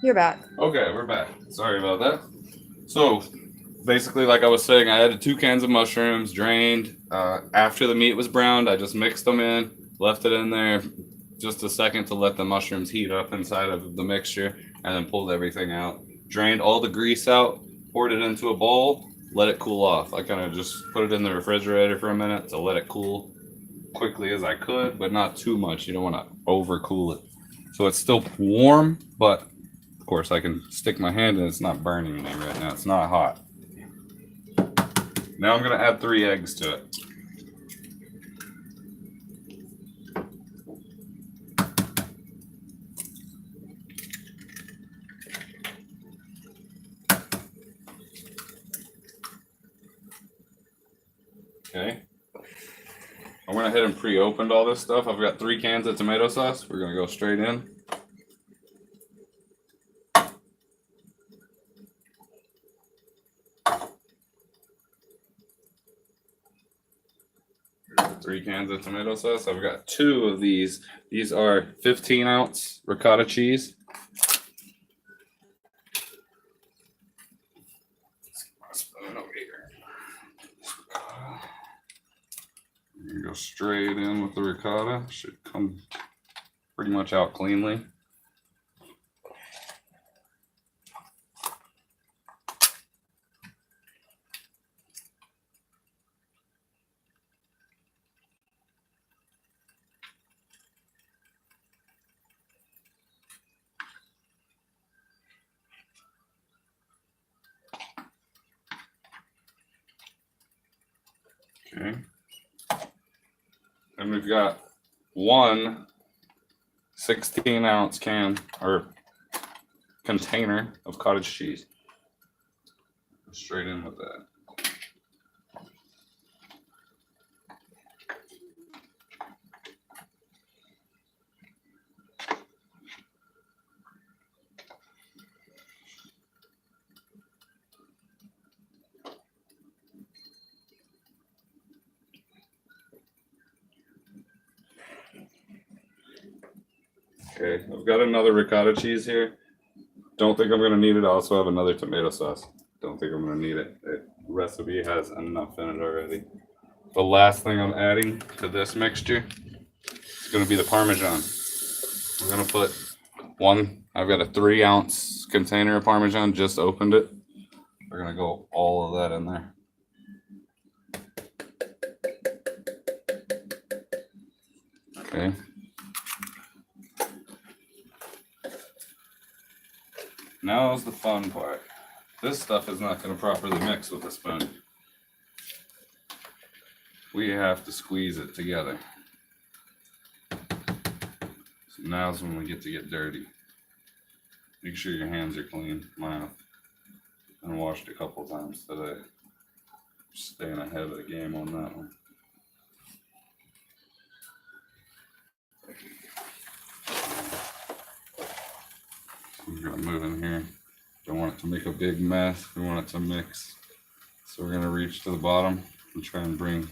You're back. Okay, we're back. Sorry about that. So, basically, like I was saying, I added 2 cans of mushrooms, drained. After the meat was browned, I just mixed them in, left it in there just a second to let the mushrooms heat up inside of the mixture, and then pulled everything out. Drained all the grease out, poured it into a bowl, let it cool off. I kind of just put it in the refrigerator for a minute to let it cool quickly as I could, but not too much. You don't want to overcool it. So it's still warm, but of course I can stick my hand in. It's not burning me right now. It's not hot. Now I'm going to add 3 eggs to it. Okay. I went ahead and pre-opened all this stuff. I've got 3 cans of tomato sauce. We're going to go straight in. Here's 3 cans of tomato sauce. I've got 2 of these. These are 15-ounce ricotta cheese. Go straight in with the ricotta. Should come pretty much out cleanly. Okay. And we've got 1 16-ounce can or container of cottage cheese. Straight in with that. Okay, I've got another ricotta cheese here. Don't think I'm going to need it. I also have another tomato sauce. Don't think I'm going to need it. The recipe has enough in it already. The last thing I'm adding to this mixture is going to be the Parmesan. I'm going to put 1, I've got a 3-ounce container of Parmesan, just opened it. We're going to go all of that in there. Okay. Now's the fun part. This stuff is not going to properly mix with a spoon. We have to squeeze it together. So now's when we get to get dirty. Make sure your hands are clean. Mine I washed a couple times today. Staying ahead of the game on that one. We're going to move in here. Don't want it to make a big mess. We want it to mix. So we're going to reach to the bottom and try and bring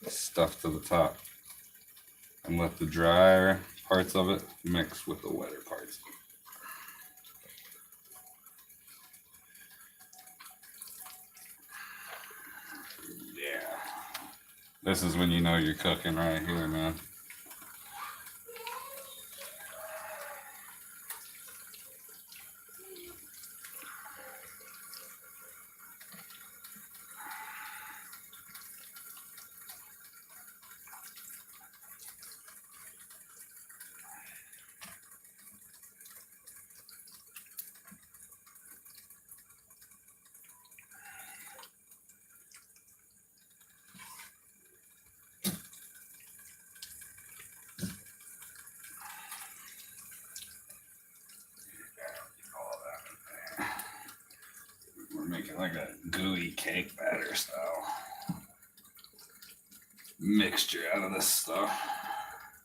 stuff to the top. And let the drier parts of it mix with the wetter parts. Yeah. This is when you know you're cooking right here, man. Making like a gooey cake batter style mixture out of this stuff.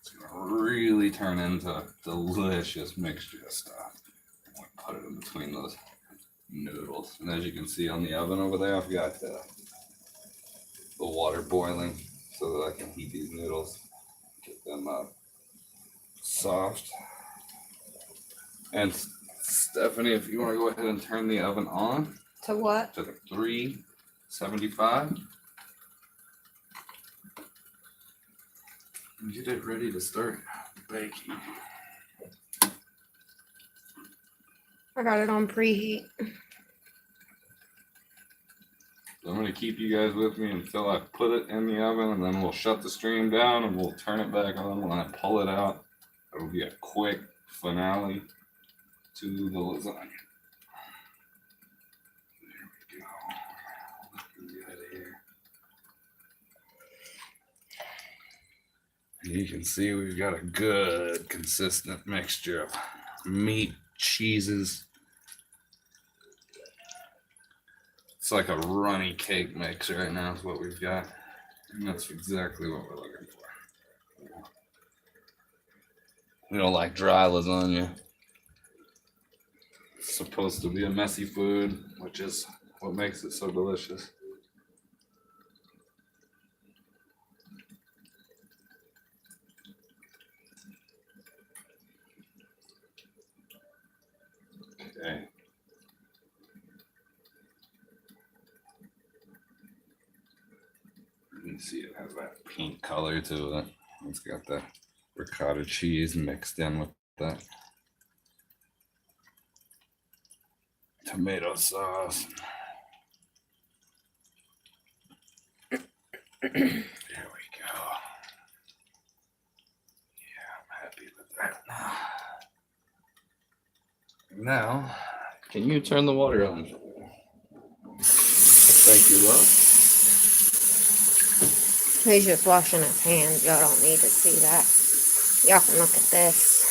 It's gonna really turn into a delicious mixture of stuff. I'm gonna put it in between those noodles. And as you can see on the oven over there, I've got the water boiling so that I can heat these noodles, get them soft and Stephanie, if you want to go ahead and turn the oven on. To what? To the 375. And get it ready to start baking. I got it on preheat. I'm going to keep you guys with me until I put it in the oven, and then we'll shut the stream down and we'll turn it back on when I pull it out. It'll be a quick finale to the lasagna. There we go. Looking good here. And you can see we've got a good consistent mixture of meat, cheeses. It's like a runny cake mix right now is what we've got. And that's exactly what we're looking for. We don't like dry lasagna. It's supposed to be a messy food, which is what makes it so delicious. Okay. You can see it has that pink color to it. It's got the ricotta cheese mixed in with that tomato sauce. There we go. Yeah, I'm happy with that. Now, can you turn the water on? Thank you, love. He's just washing his hands. Y'all don't need to see that. Y'all can look at this.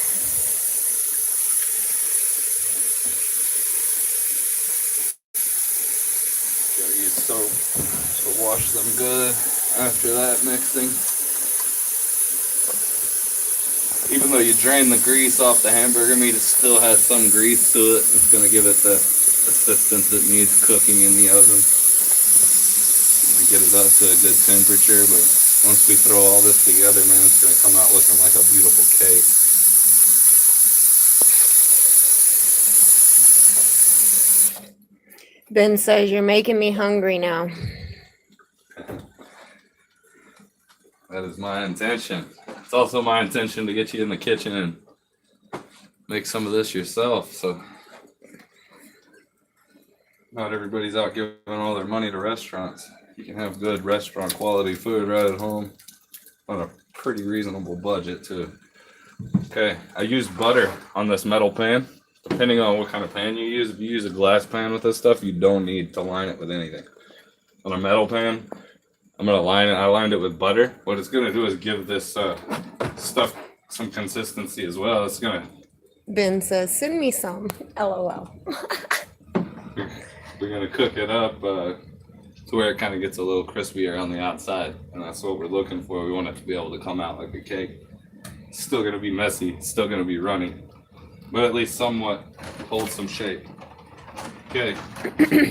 Gotta use soap to wash them good after that mixing. Even though you drain the grease off the hamburger meat, it still has some grease to it. It's gonna give it the assistance it needs cooking in the oven. Get it up to a good temperature, but once we throw all this together, man, it's gonna come out looking like a beautiful cake. Ben says you're making me hungry now. That is my intention. It's also my intention to get you in the kitchen and make some of this yourself. So not everybody's out giving all their money to restaurants. You can have good restaurant quality food right at home on a pretty reasonable budget too. Okay, I used butter on this metal pan. Depending on what kind of pan you use, if you use a glass pan with this stuff, you don't need to line it with anything. On a metal pan, I'm gonna line it. I lined it with butter. What it's gonna do is give this stuff some consistency as well. It's gonna. Ben says, "Send me some." LOL. We're gonna cook it up to where it kind of gets a little crispier on the outside, and that's what we're looking for. We want it to be able to come out like a cake. It's still gonna be messy. It's still gonna be runny, but at least somewhat hold some shape. Okay.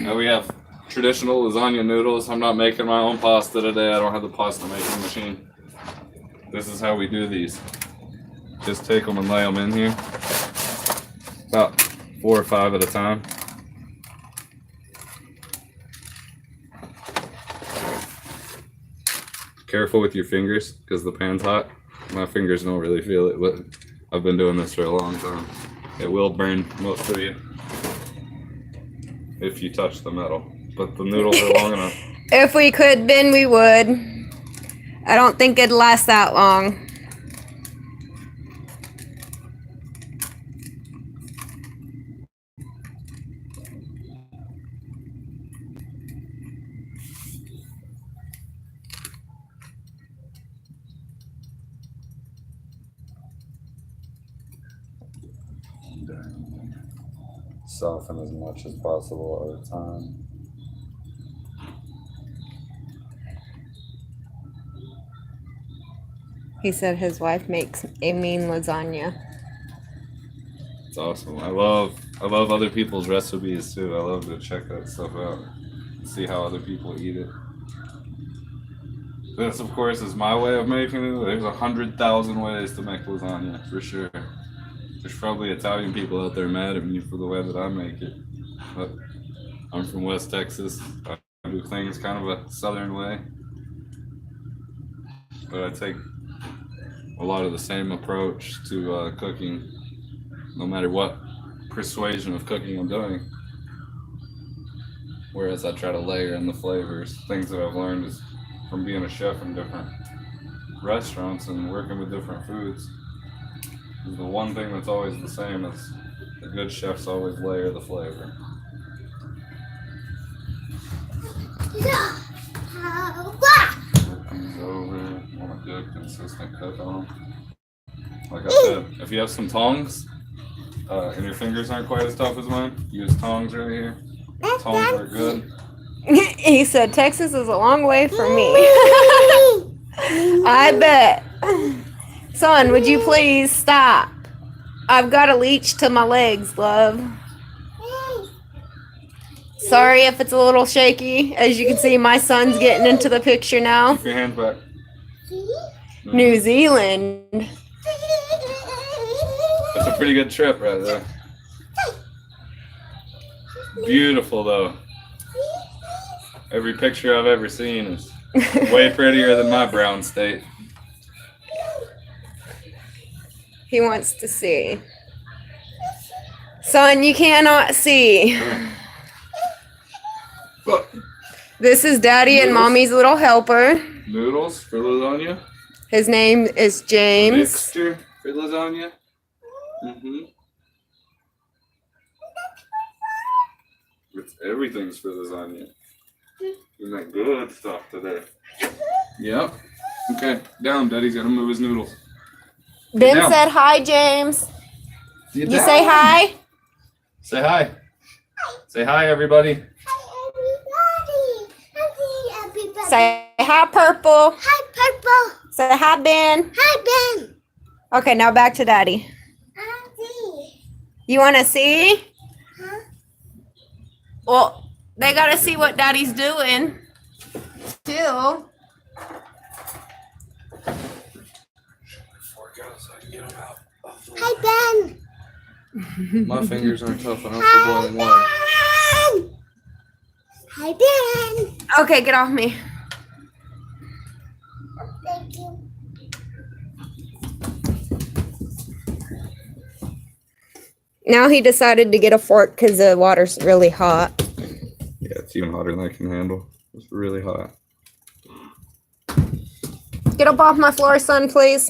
Now we have traditional lasagna noodles. I'm not making my own pasta today. I don't have the pasta making machine. This is how we do these. Just take them and lay them in here. About 4 or 5 at a time. Careful with your fingers because the pan's hot. My fingers don't really feel it, but I've been doing this for a long time. It will burn most of you if you touch the metal, but the noodles are long enough. If we could, Ben, we would. I don't think it'd last that long. Soften as much as possible at a time. He said his wife makes a mean lasagna. It's awesome. I love other people's recipes too. I love to check that stuff out, see how other people eat it. This, of course, is my way of making it. There's 100,000 ways to make lasagna for sure. There's probably Italian people out there mad at me for the way that I make it. But I'm from West Texas. I do things kind of a southern way. But I take a lot of the same approach to cooking, no matter what persuasion of cooking I'm doing. Whereas I try to layer in the flavors, things that I've learned is from being a chef in different restaurants and working with different foods. The one thing that's always the same is the good chefs always layer the flavor. Flip these over, want a good consistent cook on them. Like I said, if you have some tongs and your fingers aren't quite as tough as mine, use tongs right here. Tongs are good. He said Texas is a long way from me. I bet. Son, would you please stop? I've got a leech to my legs, love. Sorry if it's a little shaky. As you can see, my son's getting into the picture now. Keep your hands back. New Zealand. That's a pretty good trip right there. Beautiful though. Every picture I've ever seen is way prettier than my brown state. He wants to see. Son, you cannot see. Look. This is Daddy and Mommy's little helper. Noodles for lasagna. His name is James. Mixture for lasagna. Everything's for lasagna. We make good stuff today. Yep. Okay, down. Daddy's gonna move his noodles. Ben said hi, James. You say hi? Say hi. Say hi, everybody. Say hi, Purple. Hi, Purple. Say hi, Ben. Hi, Ben. Okay, now back to Daddy. You want to see? Huh? Well, they got to see what Daddy's doing. Still. Hi, Ben. My fingers aren't tough enough for boiling water. Hi, Ben. Okay, get off me. Thank you. Now he decided to get a fork because the water's really hot. Yeah, it's even hotter than I can handle. It's really hot. Get up off my floor, son, please.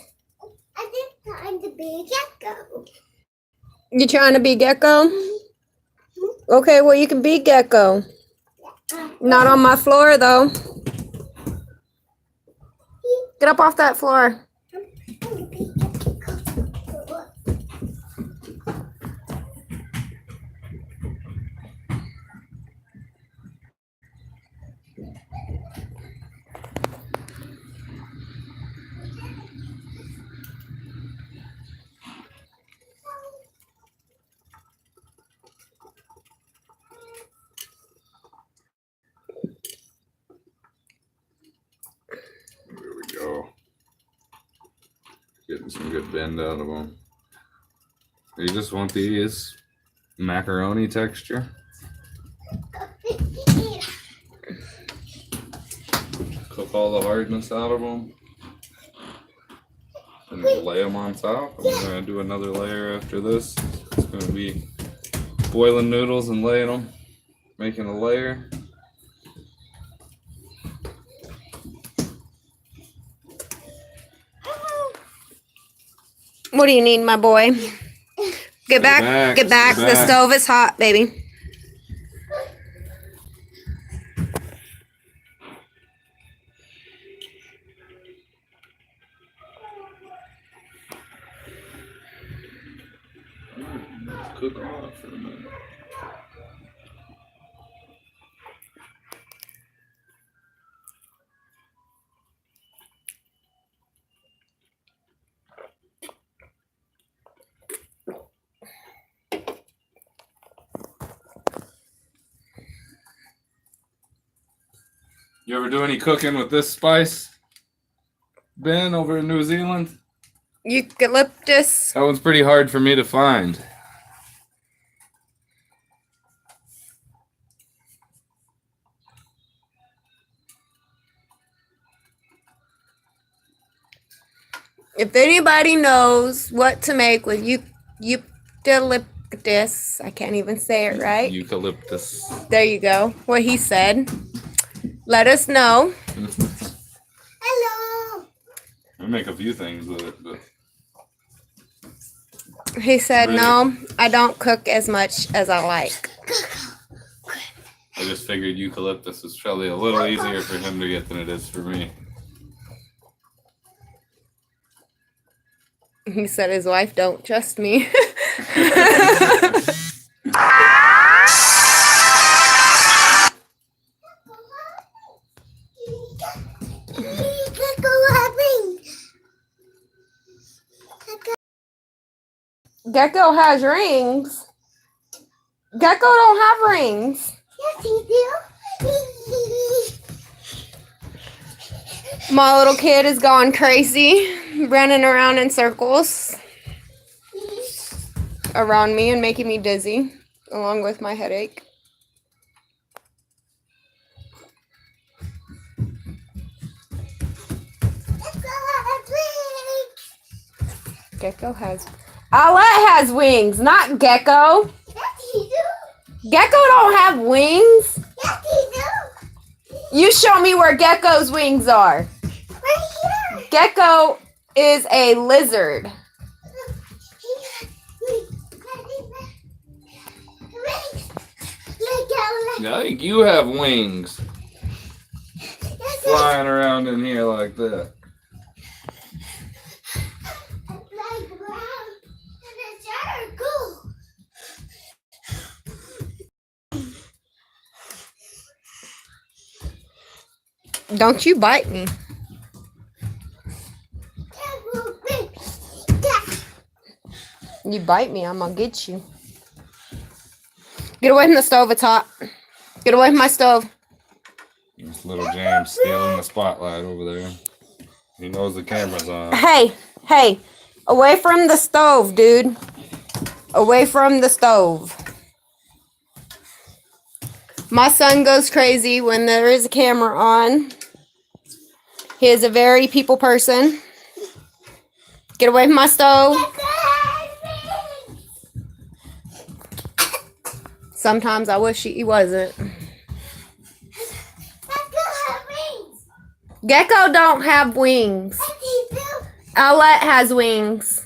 I think I'm the big gecko. You trying to be Gecko? Okay, well, you can be Gecko. Not on my floor, though. Get up off that floor. I'm the big gecko. There we go. Getting some good bend out of them. You just want these macaroni texture. Cook all the hardness out of them. And lay them on top. And we're going to do another layer after this. It's going to be boiling noodles and laying them. Making a layer. What do you need, my boy? Get back. Get back. The stove is hot, baby. Cook on for a minute. You ever do any cooking with this spice, Ben, over in New Zealand? Eucalyptus. That one's pretty hard for me to find. If anybody knows what to make with eucalyptus, I can't even say it right. Eucalyptus. There you go. What he said. Let us know. Hello. I make a few things with it, but He said, Really? no, I don't cook as much as I like. I just figured eucalyptus is probably a little easier for him to get than it is for me. He said his wife don't trust me. Gecko has rings. Gecko don't have rings. Yes, he do. My little kid is gone crazy, running around in circles around me and making me dizzy, along with my headache. Gecko has... Owlette has wings, not Gecko. Yes, he do. Gecko don't have wings. Yes, he do. You show me where Gecko's wings are. Right here. Gecko is a lizard. I think you have wings flying around in here like that. Don't you bite me. You bite me, I'm gonna get you. Get away from the stove, it's hot. Get away from my stove. This little James stealing the spotlight over there. He knows the camera's on. Hey, hey, away from the stove, dude. Away from the stove. My son goes crazy when there is a camera on. He is a very people person. Get away from my stove. Sometimes I wish he wasn't. Gecko don't have wings. Owlette has wings.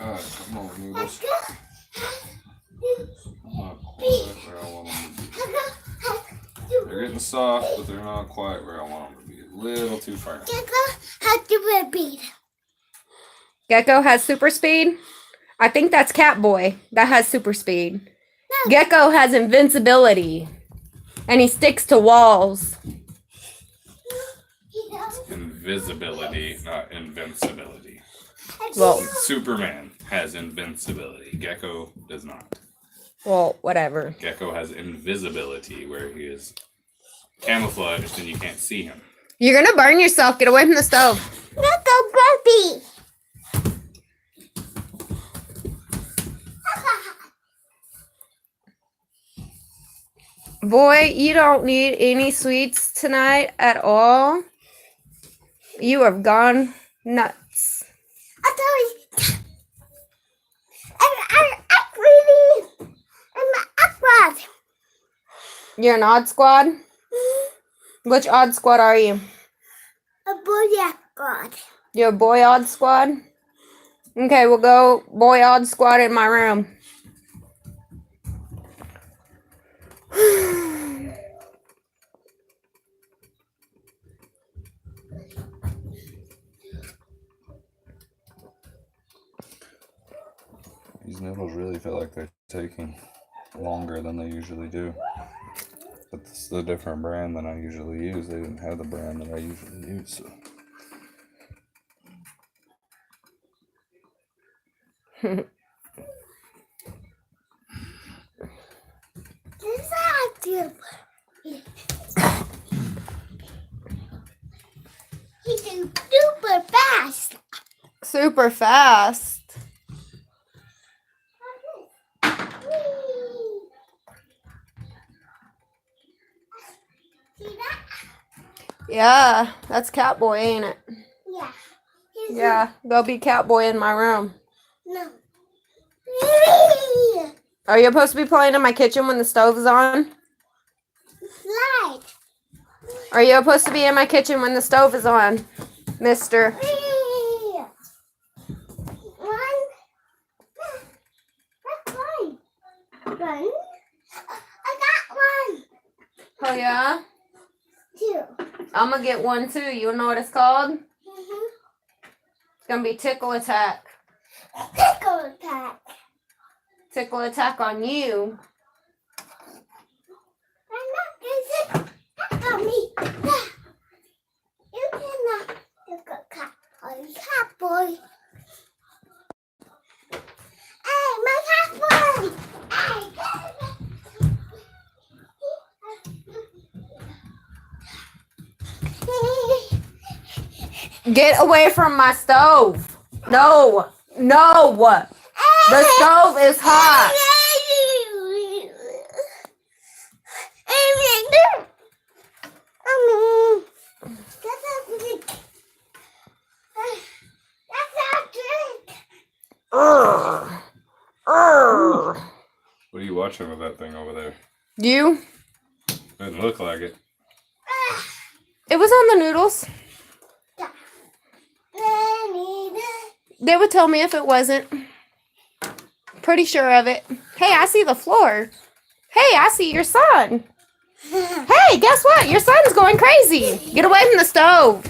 Alright, come on, noodles. They're getting soft, but they're not quite where I want them to be. A little too firm. Gecko has super speed. I think that's Catboy that has super speed. Gecko has invincibility. And he sticks to walls. Invisibility, not invincibility. Well, Superman has invincibility. Gecko does not. well, whatever. Gecko has invisibility, where he is camouflaged and you can't see him. You're gonna burn yourself. Get away from the stove. Puppy. Boy, you don't need any sweets tonight at all. You have gone nuts. You're an odd squad? Which odd squad are you? A boy God. You're a boy odd squad? Okay, we'll go boy odd squad in my room. These noodles really feel like they're taking longer than they usually do. But this is a different brand than I usually use. They didn't have the brand that I usually use. So. super fast. Super fast. See that? Yeah, that's Catboy, ain't it? Yeah. Yeah, go be Catboy in my room. No. Are you supposed to be playing in my kitchen when the stove is on? Slide. Are you supposed to be in my kitchen when the stove is on, mister? One. That's one. One. I got one. Oh, yeah? Two. I'm going to get one, too. You know what it's called? Mm-hmm. It's going to be Tickle Attack. Tickle attack. Tickle Attack on you. I'm not going to attack on me. You cannot tickle cat boy. Cat boy. Hey, my cat boy. Hey. Get away from my stove. No. No. The stove is hot. Urgh. Urgh. What are you watching with that thing over there? You? Doesn't look like it. It was on the noodles. They would tell me if it wasn't. Pretty sure of it. Hey, I see the floor. Hey, I see your son. Hey, guess what? Your son's going crazy. Get away from the stove.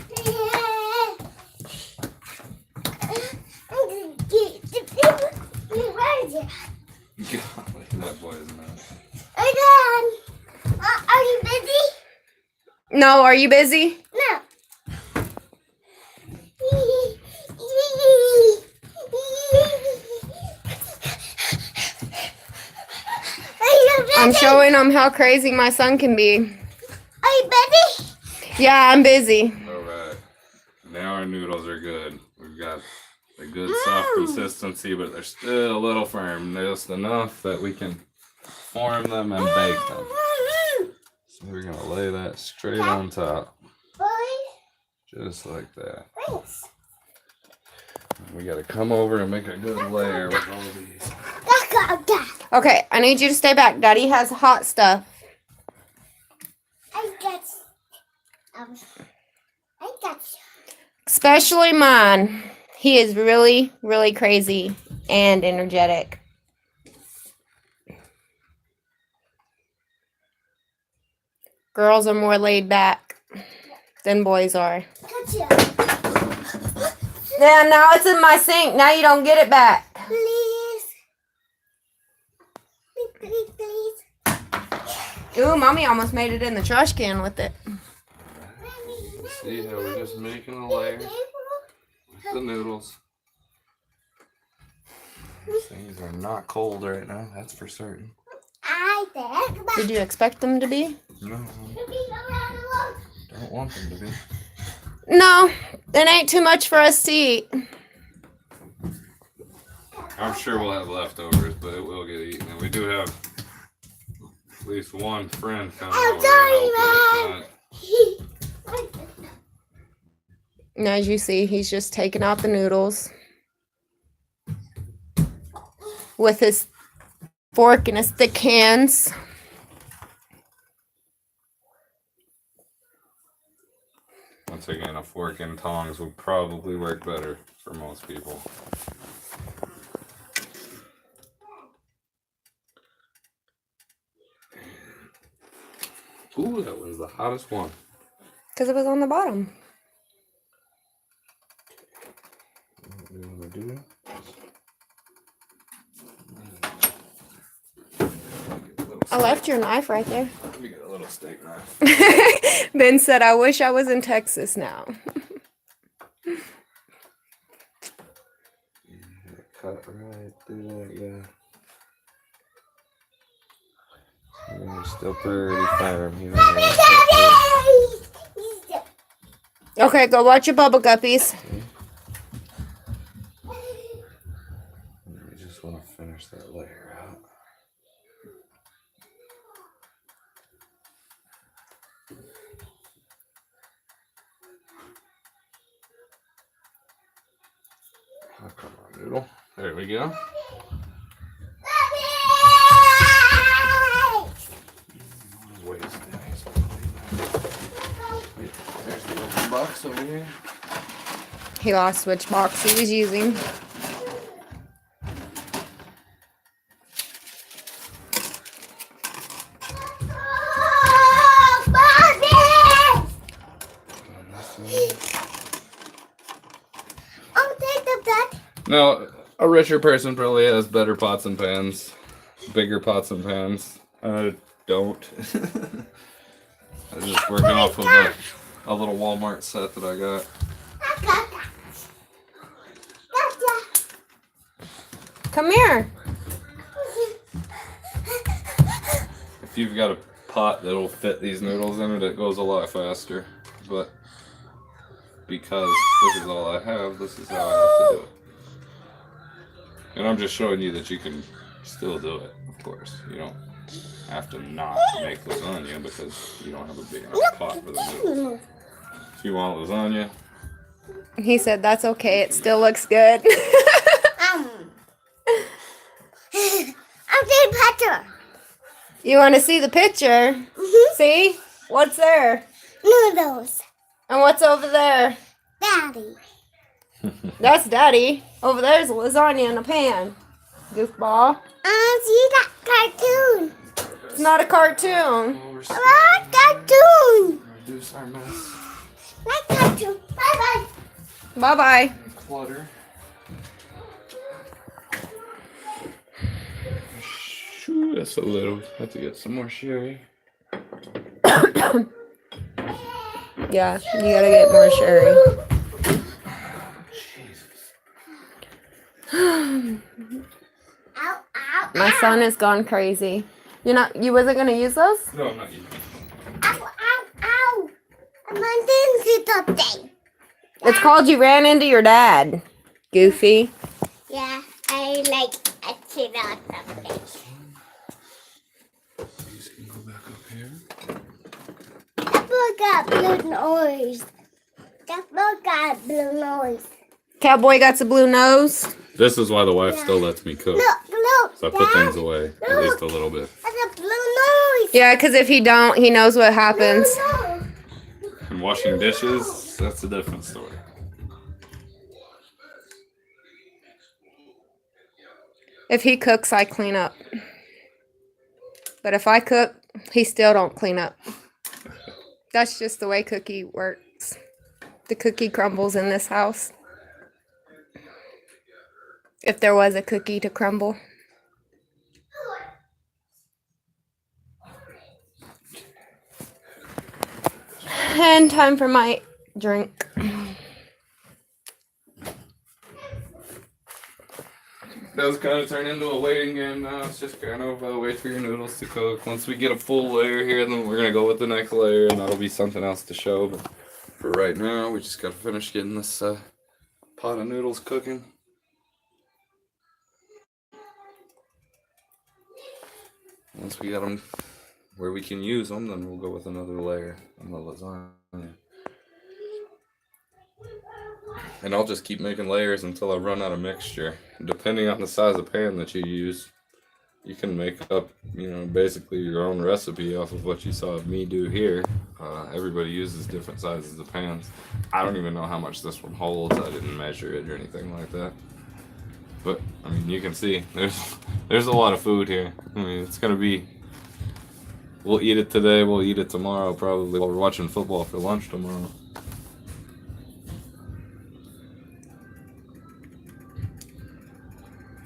Golly, that boy is nuts. Are you busy? No, are you busy? No. I'm showing them how crazy my son can be. Are you busy? Yeah, I'm busy. All right. Now our noodles are good. We've got a good soft consistency, but they're still a little firm. Just enough that we can form them and bake them. So we're going to lay that straight on top. Just like that. Thanks. We got to come over and make a good layer with all these. Okay, I need you to stay back. Daddy has hot stuff. I got Especially mine. He is really, really crazy and energetic. Girls are more laid back than boys are. Gotcha. Yeah, now it's in my sink. Now you don't get it back. Please. Please, please. Ooh, Mommy almost made it in the trash can with it. See how we're just making a layer with the noodles. These things are not cold right now, that's for certain. Did you expect them to be? No, don't want them to be. No, it ain't too much for us to eat. I'm sure we'll have leftovers, but it will get eaten. And we do have at least one friend coming over to help us. And as you see, he's just taking out the noodles with his fork and his thick hands. Once again, a fork and tongs would probably work better for most people. Ooh, that was the hottest one. Because it was on the bottom. What do you want to do? I left your knife right there. Let me get a little steak knife. Ben said, I wish I was in Texas now. Cut right through that, yeah. You're still pretty firm. You know, Okay, go watch your bubble guppies. I just want to finish that layer out. Oh, come on, noodle. There we go. There's the open box over here. He lost which box he was using. Now, a richer person probably has better pots and pans, bigger pots and pans. I don't. I'm just working off of a little Walmart set that I got. Come here. If you've got a pot that'll fit these noodles in it, it goes a lot faster. But because this is all I have, this is how I have to do it. And I'm just showing you that you can still do it, of course. You don't have to not make lasagna because you don't have a big enough pot for the noodles. If you want lasagna, He said that's okay. It still looks good. I'm the picture. You want to see the picture? See? What's there? Noodles. And what's over there? Daddy. That's Daddy. Over there's lasagna in a pan. Goofball. See that cartoon. It's not a cartoon. Like cartoon. reduce our mess. Like cartoon. Bye bye. Bye-bye. Clutter. Shoo, that's a little. Have to get some more sherry. Yeah, you gotta get more sherry. Ow, ow, My son has gone crazy. You wasn't gonna use those? No, I'm not eating. ow, ow, ow. I'm into something. It's called you ran into your dad. Goofy. Yeah, I like a kid or something. These can go back up here. That boy got blue nose. That boy got blue nose. Cowboy got the blue nose. This is why the wife still lets me cook. Look, So I put Dad, things away, at least a little bit. that's a blue nose. Yeah, because if he don't, he knows what happens. Blue nose. And washing dishes, that's a different story. If he cooks, I clean up. But if I cook, he still don't clean up. That's just the way cookie works. The cookie crumbles in this house. If there was a cookie to crumble. And time for my drink. Does kind of turn into a waiting game now. It's just kind of wait for your noodles to cook. Once we get a full layer here, then we're gonna go with the next layer, and that'll be something else to show. But for right now, we just gotta finish getting this pot of noodles cooking. Once we get them where we can use them, then we'll go with another layer on the lasagna. And I'll just keep making layers until I run out of mixture. Depending on the size of pan that you use, you can make up, basically your own recipe off of what you saw me do here. Everybody uses different sizes of pans. I don't even know how much this one holds. I didn't measure it or anything like that. But, you can see, there's a lot of food here. It's going to be, we'll eat it today, we'll eat it tomorrow probably. While we're watching football for lunch tomorrow.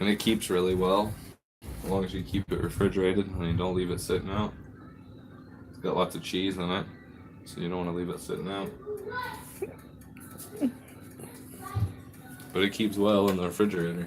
And it keeps really well, as long as you keep it refrigerated and you don't leave it sitting out. It's got lots of cheese in it, so you don't want to leave it sitting out. But it keeps well in the refrigerator.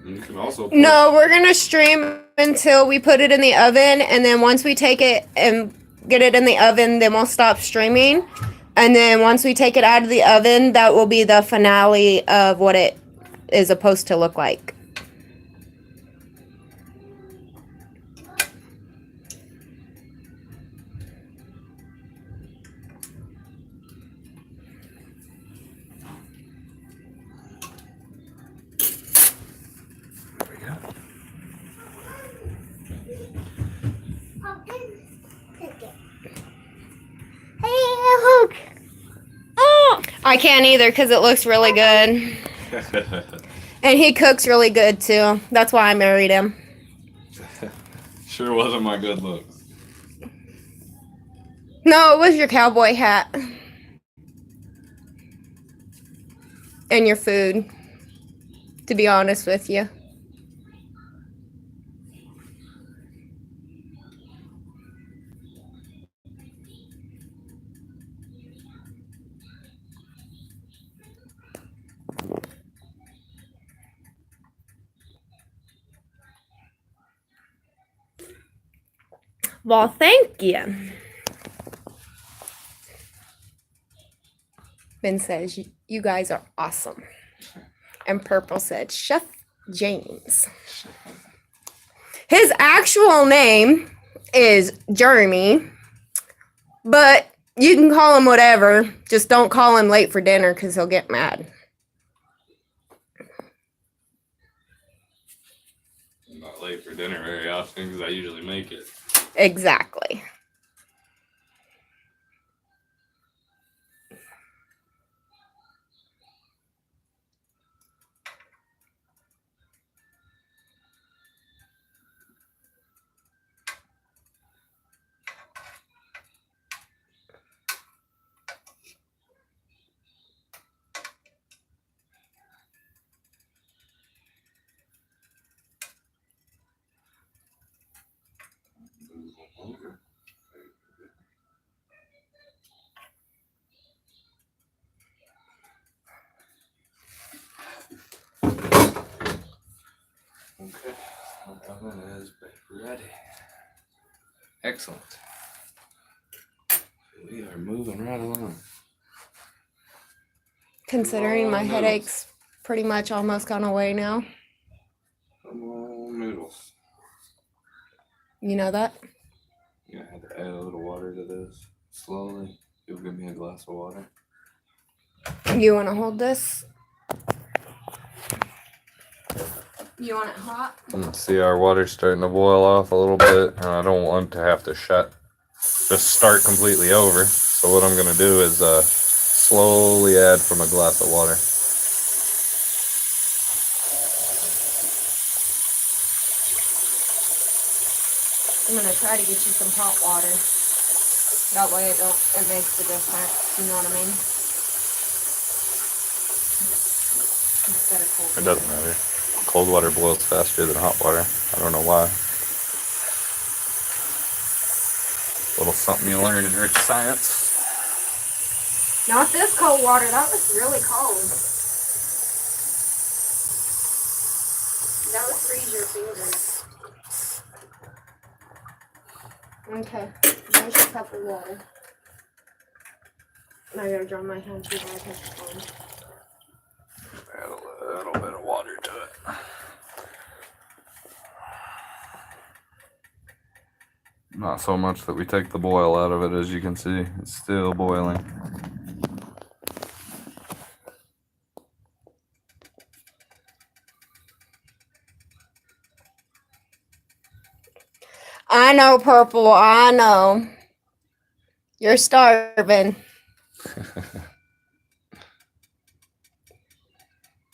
And you can also No, we're gonna stream until we put it in the oven, and then once we take it and get it in the oven, then we'll stop streaming. And then once we take it out of the oven, that will be the finale of what it is supposed to look like. Hey, look. Oh, I can't either because it looks really good. And he cooks really good too. That's why I married him. Sure wasn't my good looks. No, it was your cowboy hat. And your food, to be honest with you. Well, thank you. Ben says, you guys are awesome. And Purple said, Chef James. His actual name is Jeremy, but you can call him whatever. Just don't call him late for dinner because he'll get mad. I'm not late for dinner very often because I usually make it. Exactly. Okay, our oven is ready. Excellent. We are moving right along. Considering my Noodles. headache's pretty much almost gone away now. Come on, noodles. You know that? You're gonna have to add a little water to this slowly. You'll give me a glass of water. You want to hold this? You want it hot? See, our water's starting to boil off a little bit, and I don't want to have to just start completely over. So what I'm gonna do is slowly add from a glass of water. I'm gonna try to get you some hot water. That way it makes the difference. You know what I mean? Instead of cold. It doesn't matter. Cold water boils faster than hot water. I don't know why. Little something you learn in earth science. Not this cold water. That was really cold. That would freeze your fingers. Okay, there's a cup of water. I gotta dry my hand too hard. Add a little bit of water to it. Not so much that we take the boil out of it, as you can see. It's still boiling. I know, Purple. I know. You're starving.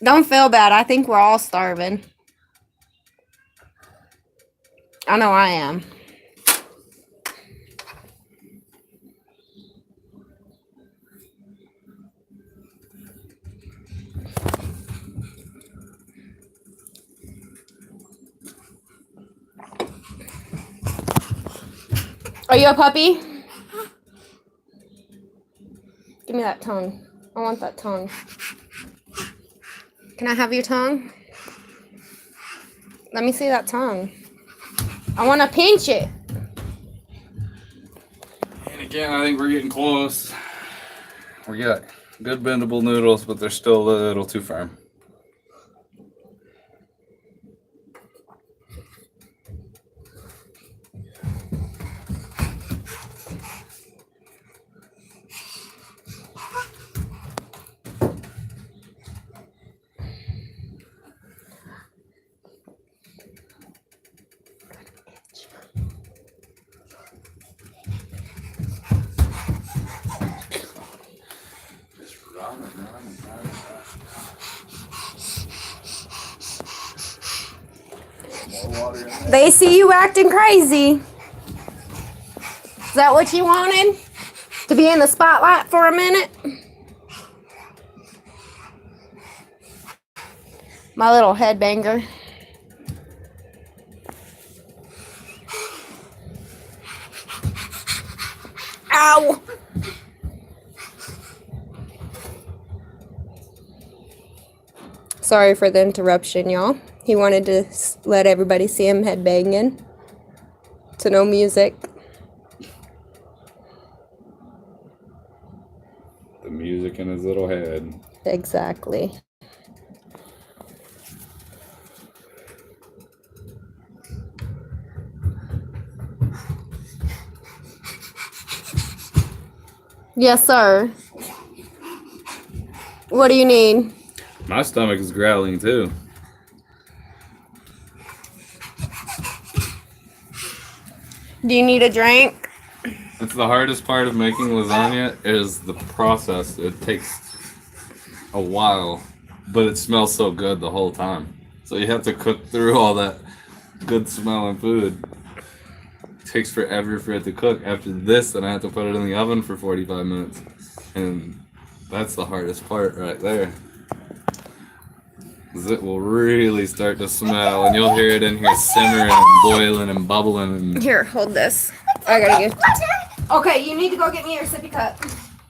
Don't feel bad. I think we're all starving. I know I am. Are you a puppy? Give me that tongue. I want that tongue. Can I have your tongue? Let me see that tongue. I want to pinch it. And again, I think we're getting close. We got good bendable noodles, but they're still a little too firm. They see you acting crazy. Is that what you wanted? To be in the spotlight for a minute? My little headbanger. Ow! Sorry for the interruption, y'all. He wanted to let everybody see him headbanging to no music. The music in his little head. Exactly. Yes, sir. What do you need? My stomach is growling too. Do you need a drink? It's the hardest part of making lasagna is the process. It takes a while, but it smells so good the whole time. So you have to cook through all that good smelling food. It takes forever for it to cook. After this, then I have to put it in the oven for 45 minutes. And that's the hardest part right there. 'Cause it will really start to smell, and you'll hear it in here simmering and boiling and bubbling. And Here, hold this. I gotta get. Okay, you need to go get me your sippy cup.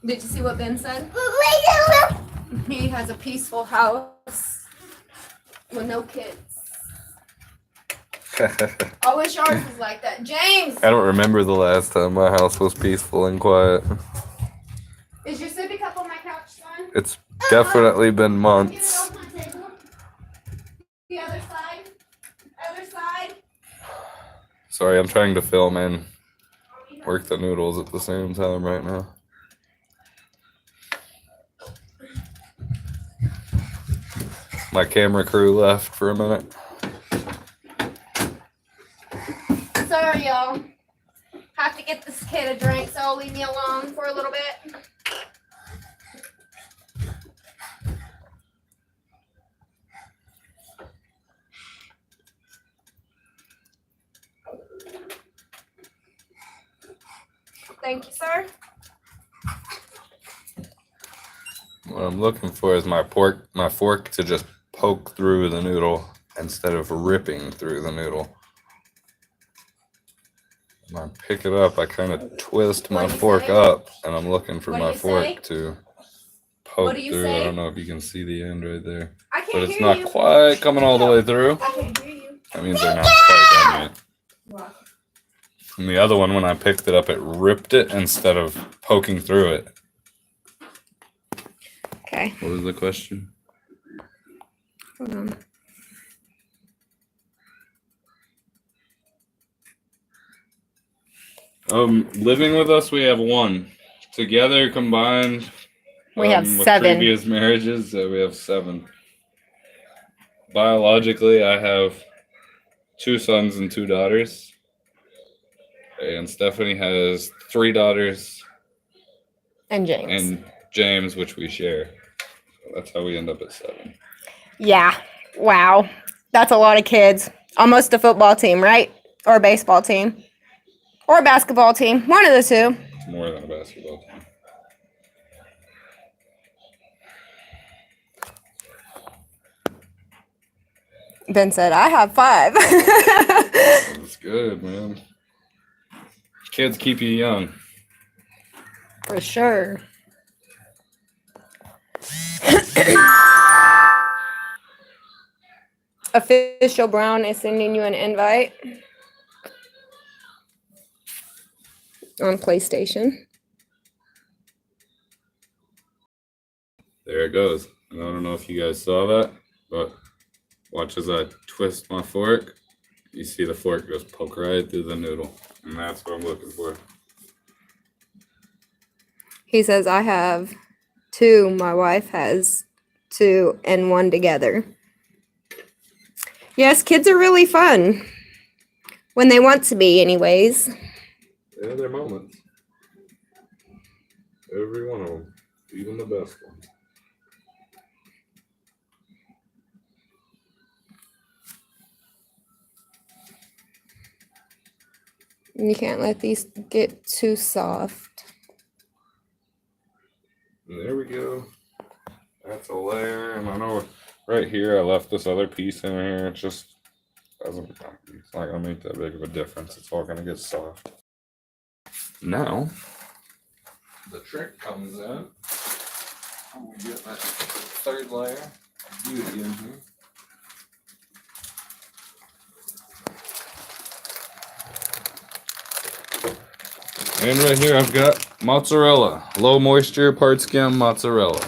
Did you see what Ben said? He has a peaceful house with no kids. I wish ours was like that. James! I don't remember the last time my house was peaceful and quiet. Is your sippy cup on my couch, son? It's definitely been Get it months. off my table. The other side. Other side. Sorry, I'm trying to film and work the noodles at the same time right now. My camera crew left for a minute. Sorry, y'all. Have to get this kid a drink, so leave me alone for a little bit. Thank you, sir. What I'm looking for is my fork to just poke through the noodle instead of ripping through the noodle. When I pick it up, I kind of twist my What do you fork say? up, and I'm looking for What do my you fork say? to poke What do you through. say? I don't know if you can see the end right there, I can't but it's hear not you. quite coming all the way through. I can't hear you. That means they're not quite done yet. What? And the other one, when I picked it up, it ripped it instead of poking through it. Okay. What was the question? Hold on. Living with us, we have one. Together, combined, We have with 7. previous marriages, we have 7. Biologically, I have 2 sons and 2 daughters. And Stephanie has 3 daughters And James. and James, which we share. So that's how we end up at 7. Yeah. Wow. That's a lot of kids. Almost a football team, right? Or a baseball team. Or a basketball team. One of the two. It's more than a basketball team. Ben said, I have 5. That's good, man. Kids keep you young. For sure. Official Brown is sending you an invite. on PlayStation. There it goes. And I don't know if you guys saw that, but watch as I twist my fork. You see the fork goes poke right through the noodle. And that's what I'm looking for. He says I have 2. My wife has 2 and 1 together. Yes, kids are really fun. When they want to be, anyways. Yeah, they're moments. Every one of them. Even the best ones. You can't let these get too soft. And there we go. That's a layer. And I know right here I left this other piece in here. It just doesn't, it's not going to make that big of a difference. It's all going to get soft. Now, the trick comes in. We get that third layer of beauty in here. And right here I've got mozzarella, low moisture, part skim mozzarella.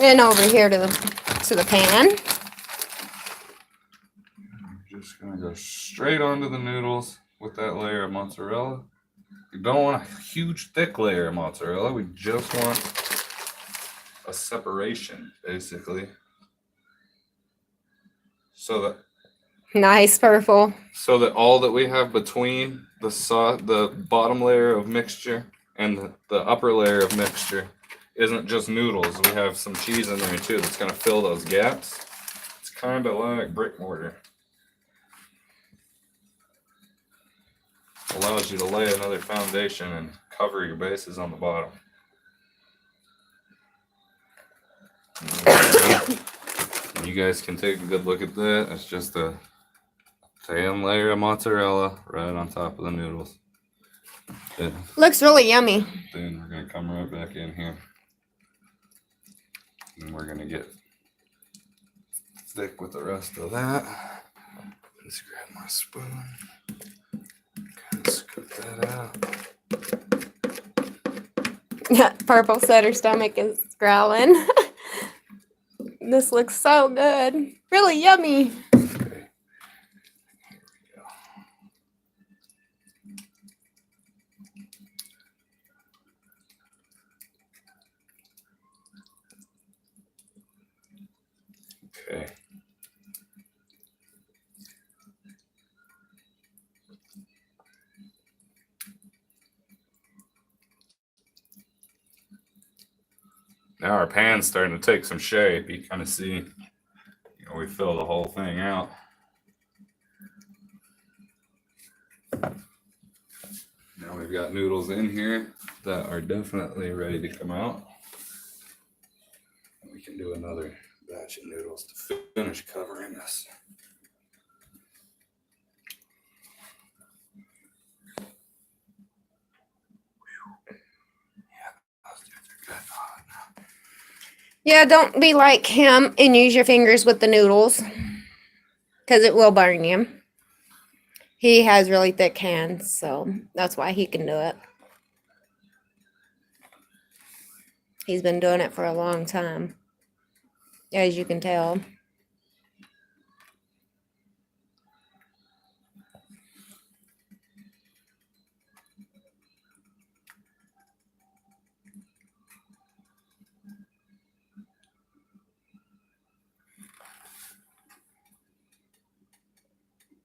And over here to the pan. I'm just gonna go straight onto the noodles with that layer of mozzarella. We don't want a huge thick layer of mozzarella. We just want a separation, basically. So that Nice purple. so that all that we have between the bottom layer of mixture and the upper layer of mixture isn't just noodles. We have some cheese in there too that's going to fill those gaps. It's kind of like brick mortar. Allows you to lay another foundation and cover your bases on the bottom. You guys can take a good look at that. It's just a thin layer of mozzarella right on top of the noodles. Looks really yummy. Then we're going to come right back in here. And we're going to get thick with the rest of that. Just grab my spoon. Kind of scoop that out. Purple said her stomach is growling. This looks so good. Really yummy. Okay. Here we go. Okay. Now our pan's starting to take some shape. You kind of see, we fill the whole thing out. Now we've got noodles in here that are definitely ready to come out. We can do another batch of noodles to finish covering this. Yeah, don't be like him and use your fingers with the noodles, because it will burn you. He has really thick hands, so that's why he can do it. He's been doing it for a long time, as you can tell.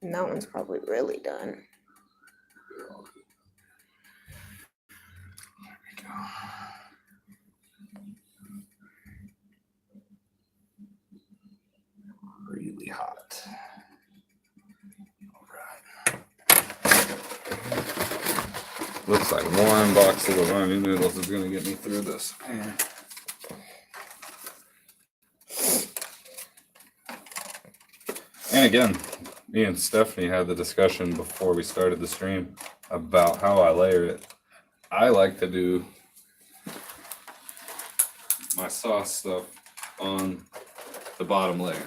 And that one's probably really done. Really hot. All right. Looks like one box of lasagna noodles is going to get me through this pan. And again, me and Stephanie had the discussion before we started the stream about how I layer it. I like to do my sauce stuff on the bottom layer.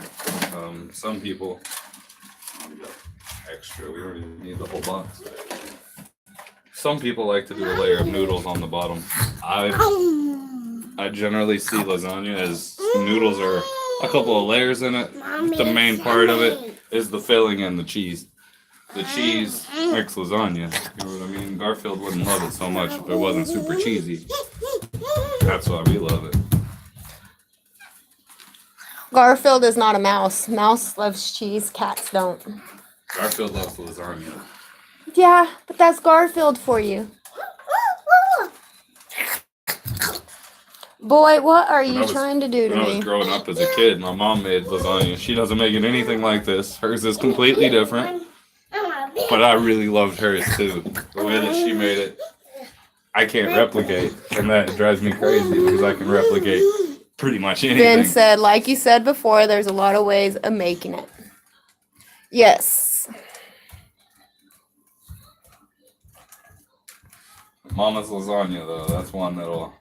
Some people, we got extra, we don't even need the whole box. Some people like to do a layer of noodles on the bottom. I generally see lasagna as noodles are a couple of layers in it. The main part of it is the filling and the cheese. The cheese makes lasagna. You know what I mean? Garfield wouldn't love it so much if it wasn't super cheesy. That's why we love it. Garfield is not a mouse. Mouse loves cheese. Cats don't. Garfield loves lasagna. Yeah, but that's Garfield for you. Boy, what are you trying to do to When I me? was growing up as a kid, my mom made lasagna. She doesn't make it anything like this. Hers is completely different. But I really loved hers too. The way that she made it, I can't replicate. And that drives me crazy because I can replicate pretty much anything. Ben said, like you said before, there's a lot of ways of making it. Yes. Mama's lasagna though, that's one that'll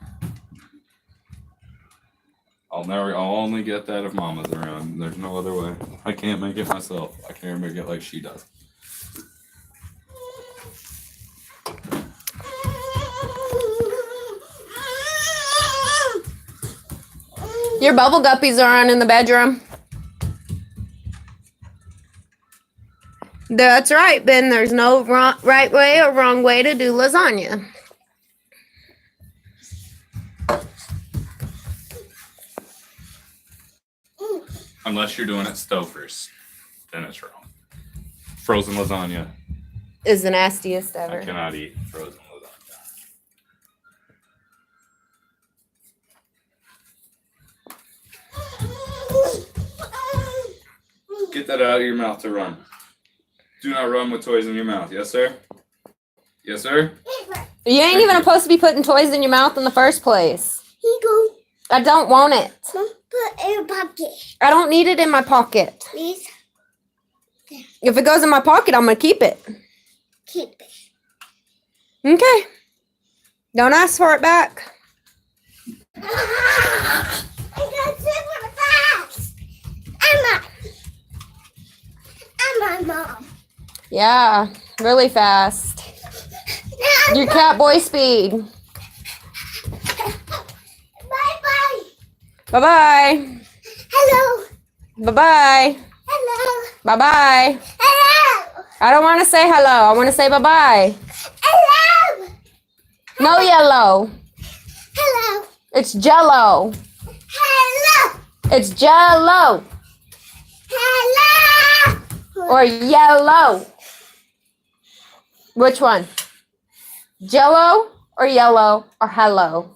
I'll only get that if Mama's around. There's no other way. I can't make it myself. I can't make it like she does. Your bubble guppies are on in the bedroom. That's right, Ben. There's no right way or wrong way to do lasagna. Unless you're doing it Stouffer's, then it's wrong. Frozen lasagna. Is the nastiest I ever. cannot eat frozen lasagna. Get that out of your mouth to run. Do not run with toys in your mouth. Yes, sir? Yes, sir? You ain't even supposed to be putting toys in your mouth in the first place. Here you go. I don't want it. Mom, put it in your pocket. I don't need it in my pocket. Please If it goes in my pocket, I'm going to keep it. keep it. Okay. Don't ask for it back. I got super fast. I'm my mom. Yeah, really fast. Your catboy speed. Bye-bye. Bye-bye. Hello. Bye-bye. Hello. Bye-bye. Hello. I don't want to say hello. I want to say bye-bye. Hello. No yellow. Hello. It's Jello. Hello. It's Jello. Hello. Or yellow. Which one? Jello or yellow or hello?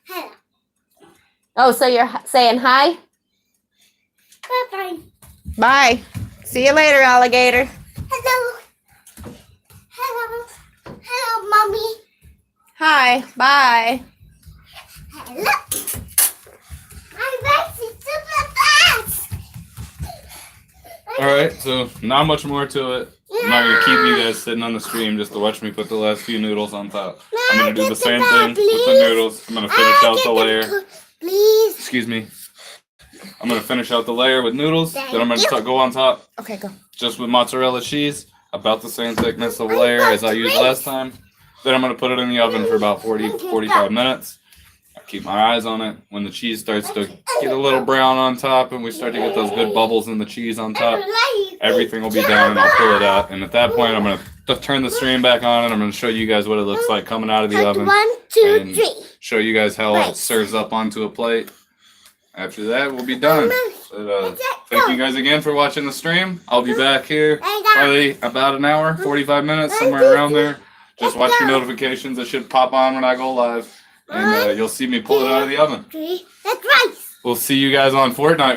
Hello. Oh, so you're saying hi? Bye-bye. Bye. See you later, alligator. Hello. Hello. Hello, Mommy. Hi. Bye. Hello. I'm racing super fast. All right, so not much more to it. I'm not going to keep you guys sitting on the stream just to watch me put the last few noodles on top. I'm going to do the same thing with the noodles. I'm going to finish out the layer. Please. Excuse me. I'm going to finish out the layer with noodles. Then I'm going to go on top Okay, go. just with mozzarella cheese. About the same thickness of layer as I used last time. Then I'm going to put it in the oven for about 45 minutes. I keep my eyes on it. When the cheese starts to get a little brown on top and we start to get those good bubbles in the cheese on top, everything will be down and I'll pull it out. And at that point, I'm going to turn the stream back on and I'm going to show you guys what it looks like coming out of the oven. 1, 2, And 3. show you guys how it serves up onto a plate. After that, we'll be done. But, thank you guys again for watching the stream. I'll be back here probably about an hour, 45 minutes, somewhere around there. Just watch your notifications. It should pop on when I go live. And you'll see me pull it out of the oven. That's right. We'll see you guys on Fortnite.